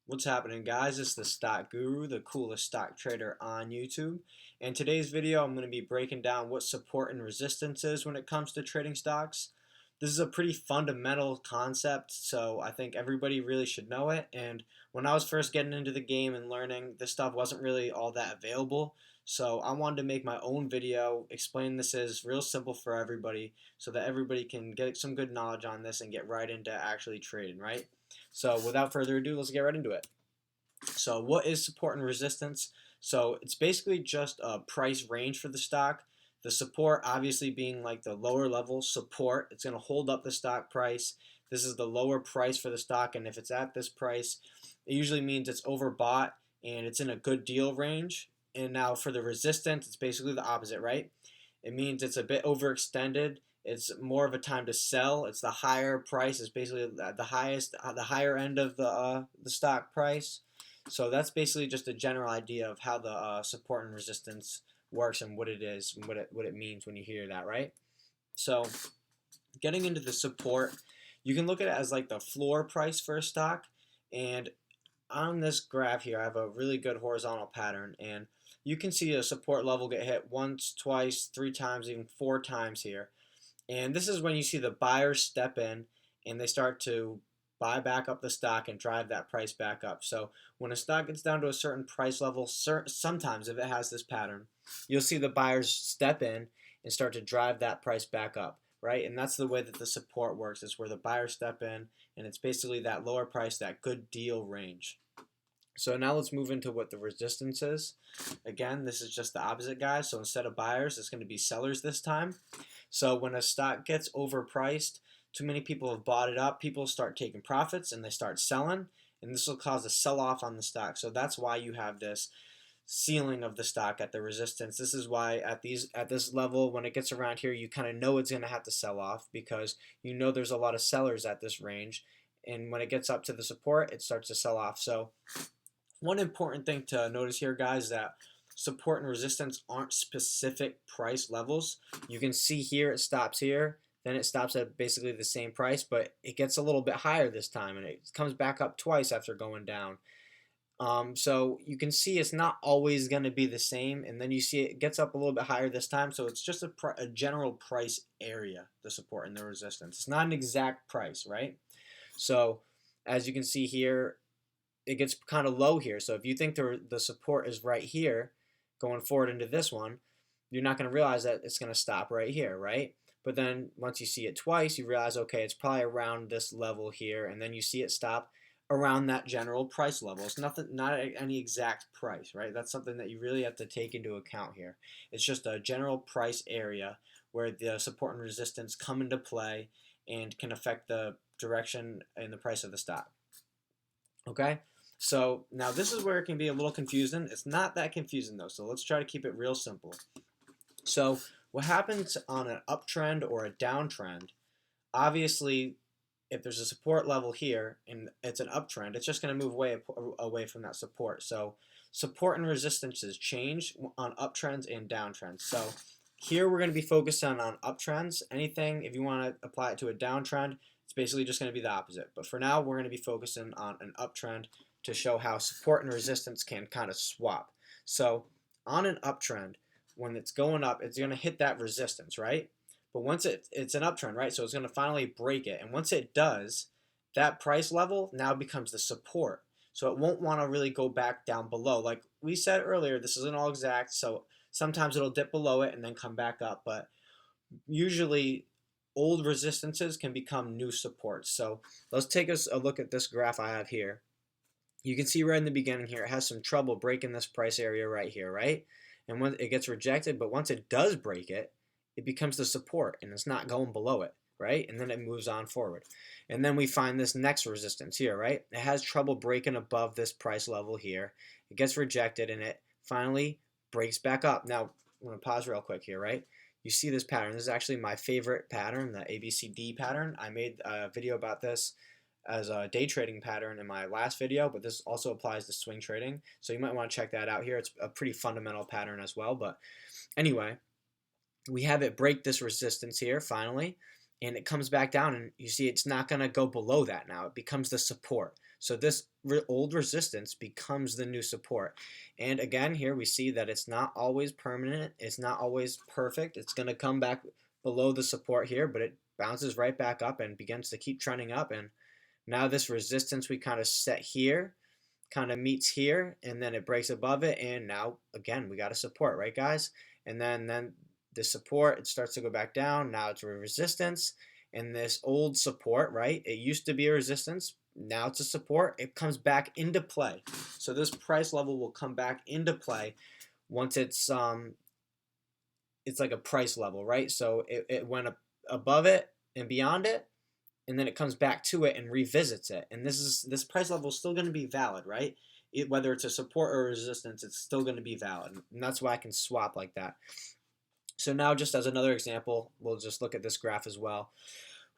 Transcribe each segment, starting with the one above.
What's happening, guys? It's the Stock Guru, the coolest stock trader on YouTube. In today's video, I'm going to be breaking down what support and resistance is when it comes to trading stocks. This is a pretty fundamental concept, so I think everybody really should know it. And when I was first getting into the game and learning, this stuff wasn't really all that available. So I wanted to make my own video, explain this is real simple for everybody so that everybody can get some good knowledge on this and get right into actually trading, right? So without further ado, let's get right into it. So what is support and resistance? So it's basically just a price range for the stock. The support obviously being like the lower level support. It's going to hold up the stock price. This is the lower price for the stock, and if it's at this price, it usually means it's overbought and it's in a good deal range. And now for the resistance, it's basically the opposite, right? It means it's a bit overextended. It's more of a time to sell. It's the higher price. It's basically the higher end of the stock price. So that's basically just a general idea of how the support and resistance works and what it is and what it means when you hear that, right? So getting into the support, you can look at it as like the floor price for a stock. And on this graph here, I have a really good horizontal pattern, and you can see a support level get hit once, twice, three times, even four times here. And this is when you see the buyers step in and they start to buy back up the stock and drive that price back up. So when a stock gets down to a certain price level, sometimes if it has this pattern, you'll see the buyers step in and start to drive that price back up, right? And that's the way that the support works. It's where the buyers step in, and it's basically that lower price, that good deal range. So now let's move into what the resistance is. Again, this is just the opposite, guys. So instead of buyers, it's going to be sellers this time. So when a stock gets overpriced, too many people have bought it up, people start taking profits and they start selling, and this will cause a sell-off on the stock. So that's why you have this ceiling of the stock at the resistance. This is why at this level, when it gets around here, you kind of know it's going to have to sell off because you know there's a lot of sellers at this range, and when it gets up to the support, it starts to sell off. So one important thing to notice here, guys, is that support and resistance aren't specific price levels. You can see here it stops here, then it stops at basically the same price, but it gets a little bit higher this time, and it comes back up twice after going down. So you can see it's not always going to be the same, and then you see it gets up a little bit higher this time, so it's just a general price area, the support and the resistance. It's not an exact price, right? So as you can see here, it gets kind of low here. So if you think the support is right here, going forward into this one, you're not going to realize that it's going to stop right here, right? But then once you see it twice, you realize, okay, it's probably around this level here, and then you see it stop around that general price level. It's nothing, not any exact price, right? That's something that you really have to take into account here. It's just a general price area where the support and resistance come into play and can affect the direction and the price of the stock. Okay? So now this is where it can be a little confusing. It's not that confusing though, so let's try to keep it real simple. So what happens on an uptrend or a downtrend, obviously if there's a support level here and it's an uptrend, it's just going to move away from that support. So support and resistances change on uptrends and downtrends. So here we're going to be focused on uptrends. Anything, if you want to apply it to a downtrend, it's basically just going to be the opposite. But for now, we're going to be focusing on an uptrend to show how support and resistance can kind of swap. So on an uptrend, when it's going up, it's going to hit that resistance, right? But once it's an uptrend, right? So it's going to finally break it. And once it does, that price level now becomes the support. So it won't want to really go back down below. Like we said earlier, this isn't all exact. So sometimes it'll dip below it and then come back up. But usually old resistances can become new supports. So let's take a look at this graph I have here. You can see right in the beginning here, it has some trouble breaking this price area right here, right? And when it gets rejected, but once it does break it, it becomes the support and it's not going below it, right? And then it moves on forward. And then we find this next resistance here, right? It has trouble breaking above this price level here. It gets rejected and it finally breaks back up. Now, I'm going to pause real quick here, right? You see this pattern. This is actually my favorite pattern, the ABCD pattern. I made a video about this as a day trading pattern in my last video, but this also applies to swing trading. So you might want to check that out here. It's a pretty fundamental pattern as well. But anyway, we have it break this resistance here finally, and it comes back down, and you see it's not going to go below that now. It becomes the support. So this old resistance becomes the new support. And again, here we see that it's not always permanent, it's not always perfect. It's going to come back below the support here, but it bounces right back up and begins to keep trending up. And now this resistance we kind of set here kind of meets here, and then it breaks above it, and now again we got a support, right guys? And then the support, it starts to go back down. Now it's a resistance, and this old support, right, it used to be a resistance, now it's a support. It comes back into play. So this price level will come back into play once it's like a price level, right? So it went above it and beyond it, and then it comes back to it and revisits it. And this price level is still going to be valid, right? Whether it's a support or a resistance, it's still going to be valid. And that's why I can swap like that. So now, just as another example, we'll just look at this graph as well.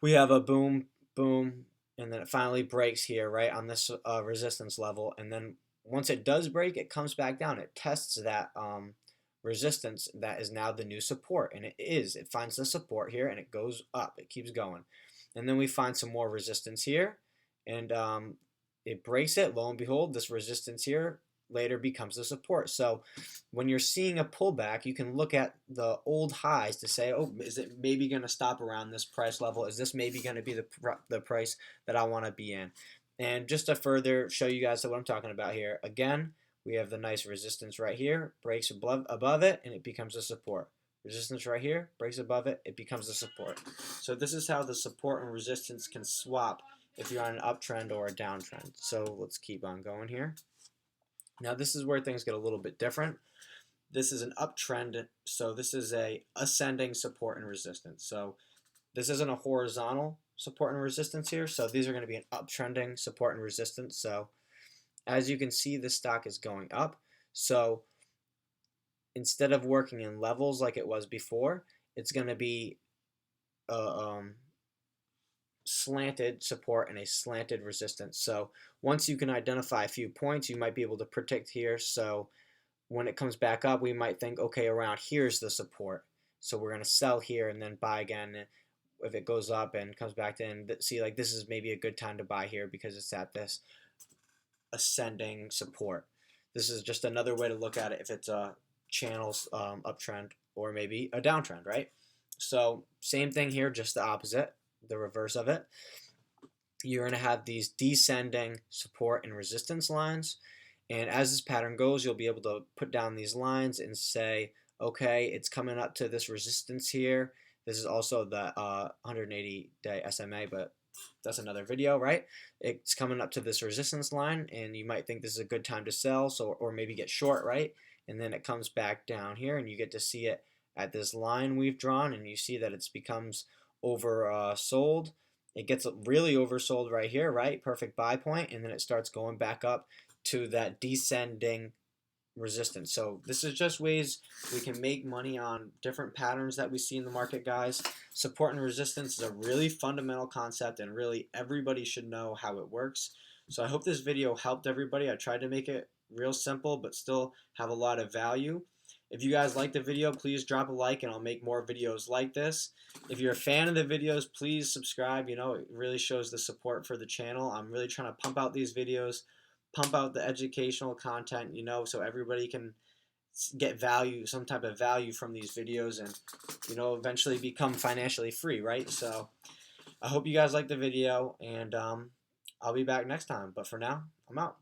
We have a boom, boom, and then it finally breaks here, right, on this resistance level. And then once it does break, it comes back down. It tests that resistance that is now the new support. And it finds the support here, and it goes up. It keeps going. And then we find some more resistance here, and it breaks it. Lo and behold, this resistance here later becomes the support. So when you're seeing a pullback, you can look at the old highs to say, oh, is it maybe going to stop around this price level? Is this maybe going to be the price that I want to be in? And just to further show you guys what I'm talking about here, again, we have the nice resistance right here, breaks above it, and it becomes a support. Resistance right here, breaks above it, it becomes a support. So this is how the support and resistance can swap if you're on an uptrend or a downtrend. So let's keep on going here. Now this is where things get a little bit different. This is an uptrend, so this is a ascending support and resistance. So this isn't a horizontal support and resistance here, so these are going to be an uptrending support and resistance. So as you can see, the stock is going up. So instead of working in levels like it was before, it's going to be slanted support and a slanted resistance. So once you can identify a few points, you might be able to predict here. So when it comes back up, we might think, okay, around here's the support. So we're going to sell here and then buy again if it goes up and comes back to, and see, like, this is maybe a good time to buy here because it's at this ascending support. This is just another way to look at it if it's a channel's uptrend or maybe a downtrend, right? So same thing here, just the opposite, the reverse of it. You're going to have these descending support and resistance lines, and as this pattern goes, you'll be able to put down these lines and say, okay, it's coming up to this resistance here. This is also the 180-day SMA, but that's another video, right? It's coming up to this resistance line, and you might think this is a good time to sell, so or maybe get short, right? And then it comes back down here, and you get to see it at this line we've drawn, and you see that it becomes oversold. It gets really oversold right here, right? Perfect buy point, and then it starts going back up to that descending resistance. So this is just ways we can make money on different patterns that we see in the market, guys. Support and resistance is a really fundamental concept, and really everybody should know how it works. So I hope this video helped everybody. I tried to make it real simple but still have a lot of value. If you guys like the video, please drop a like and I'll make more videos like this. If you're a fan of the videos, please subscribe. You know, it really shows the support for the channel. I'm really trying to pump out these videos, pump out the educational content, you know, so everybody can get value, some type of value from these videos, and, you know, eventually become financially free, right? So I hope you guys like the video, and I'll be back next time. But for now, I'm out.